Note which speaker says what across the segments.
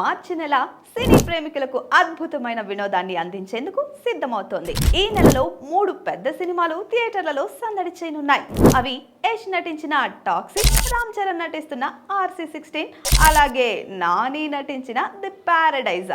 Speaker 1: మార్చి నెల సినీ ప్రేమికులకు అద్భుతమైన వినోదాన్ని అందించేందుకు సిద్ధమవుతోంది. ఈ నెలలో 3 పెద్ద సినిమాలు థియేటర్లలో సందడి చేయనున్నాయి. అవి యష్ నటించిన టాక్సిక్, రామ్ చరణ్ నటిస్తున్న RC16, అలాగే నాని నటించిన ది ప్యారడైజ్.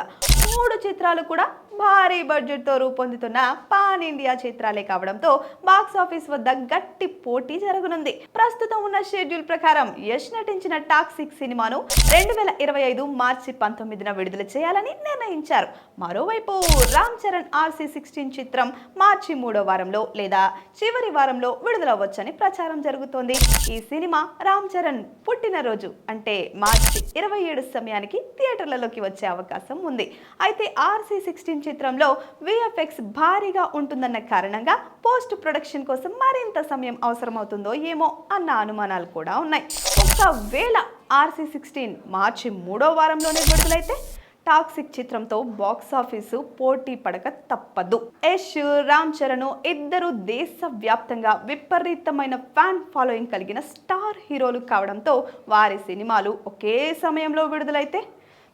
Speaker 1: 3 చిత్రాలు కూడా భారీ బడ్జెట్ తో రూపొందుతున్న పాన్ ఇండియా చిత్రాలే కావడంతో బాక్స్ ఆఫీస్ వద్ద గట్టి పోటీ జరగనుంది. ప్రస్తుతం ఉన్న షెడ్యూల్ ప్రకారం యష్ నటించిన టాక్సిక్ సినిమాను 2025 మార్చి 19న విడుదల చేయాలని నిర్ణయించారు. మరోవైపు రామ్ చరణ్ RC16 చిత్రం మార్చి 3వ వారంలో లేదా చివరి వారంలో విడుదలవ్వచ్చని ప్రచారం జరుగుతోంది. ఈ సినిమా రామ్ చరణ్ పుట్టినరోజు అంటే మార్చి 27 సమయానికి థియేటర్లలోకి వచ్చే అవకాశం ఉంది. అయితే RC16 చిత్రంలో VFX భారీగా ఉంటుందన్న కారణంగా పోస్ట్ ప్రొడక్షన్ కోసం మరింత సమయం అవసరమవుతుందో ఏమో అన్న అనుమానాలు కూడా ఉన్నాయి. ఒకవేళ RC16 మార్చి 3వ వారంలోనే విడుదలైతే టాక్సిక్ చిత్రంతో బాక్స్ ఆఫీసు పోటీ పడక తప్పదు. యష్, రామ్ చరణ్ ఇద్దరు దేశవ్యాప్తంగా విపరీతమైన ఫ్యాన్ ఫాలోయింగ్ కలిగిన స్టార్ హీరోలు కావడంతో వారి సినిమాలు ఒకే సమయంలో విడుదలైతే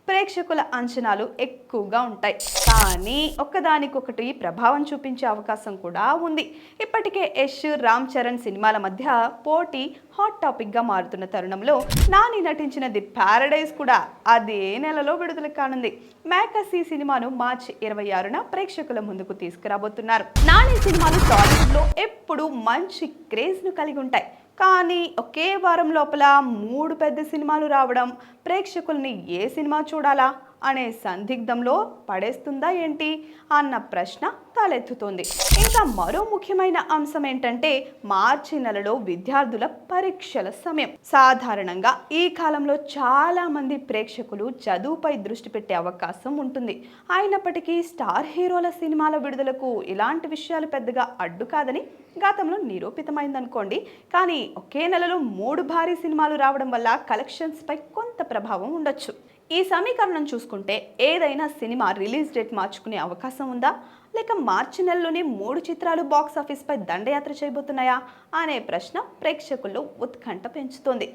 Speaker 1: ప్రేక్షకుల అంచనాలు ఎక్కువగా ఉంటాయి. కానీ ఒకదానికొకటి ప్రభావం చూపించే అవకాశం కూడా ఉంది. ఇప్పటికే యష్, రామ్ చరణ్ సినిమాల మధ్య పోటీ హాట్ టాపిక్ గా మారుతున్న తరుణంలో నాని నటించిన ది ప్యారడైజ్ కూడా అదే నెలలో విడుదల కానుంది. మేకర్స్ ఈ సినిమాను మార్చి 26న ప్రేక్షకుల ముందుకు తీసుకురాబోతున్నారు. నాని సినిమాలు టాలీవుడ్ లో ఎప్పుడు మంచి క్రేజ్ ను కలిగి ఉంటాయి. కానీ ఒకే వారం లోపల 3 పెద్ద సినిమాలు రావడం ప్రేక్షకుల్ని ఏ సినిమా చూడాలా అనే సందిగ్ధంలో పడేస్తుందా ఏంటి అన్న ప్రశ్న తలెత్తుతోంది. ఇంకా మరో ముఖ్యమైన అంశం ఏంటంటే మార్చి నెలలో విద్యార్థుల పరీక్షల సమయం. సాధారణంగా ఈ కాలంలో చాలా మంది ప్రేక్షకులు చదువుపై దృష్టి పెట్టే అవకాశం ఉంటుంది. అయినప్పటికీ స్టార్ హీరోల సినిమాల విడుదలకు ఇలాంటి విషయాలు పెద్దగా అడ్డు కాదని గతంలో నిరూపితమైందనుకోండి. కానీ ఒకే నెలలో 3 భారీ సినిమాలు రావడం వల్ల కలెక్షన్స్ పై కొంత ప్రభావం ఉండొచ్చు. ఈ సమీకరణం చూసుకుంటే ఏదైనా సినిమా రిలీజ్ డేట్ మార్చుకునే అవకాశం ఉందా, లేక మార్చి నెలలోనే 3 చిత్రాలు బాక్స్ ఆఫీస్ పై దండయాత్ర చేయబోతున్నాయా అనే ప్రశ్న ప్రేక్షకుల్లో ఉత్కంఠ పెంచుతోంది.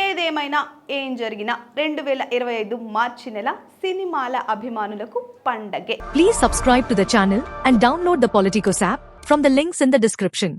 Speaker 1: ఏదేమైనా ఏం జరిగినా 2025 మార్చి నెల సినిమాల అభిమానులకు పండగే.
Speaker 2: Please subscribe to the channel and download the Politicos app from the links in the description.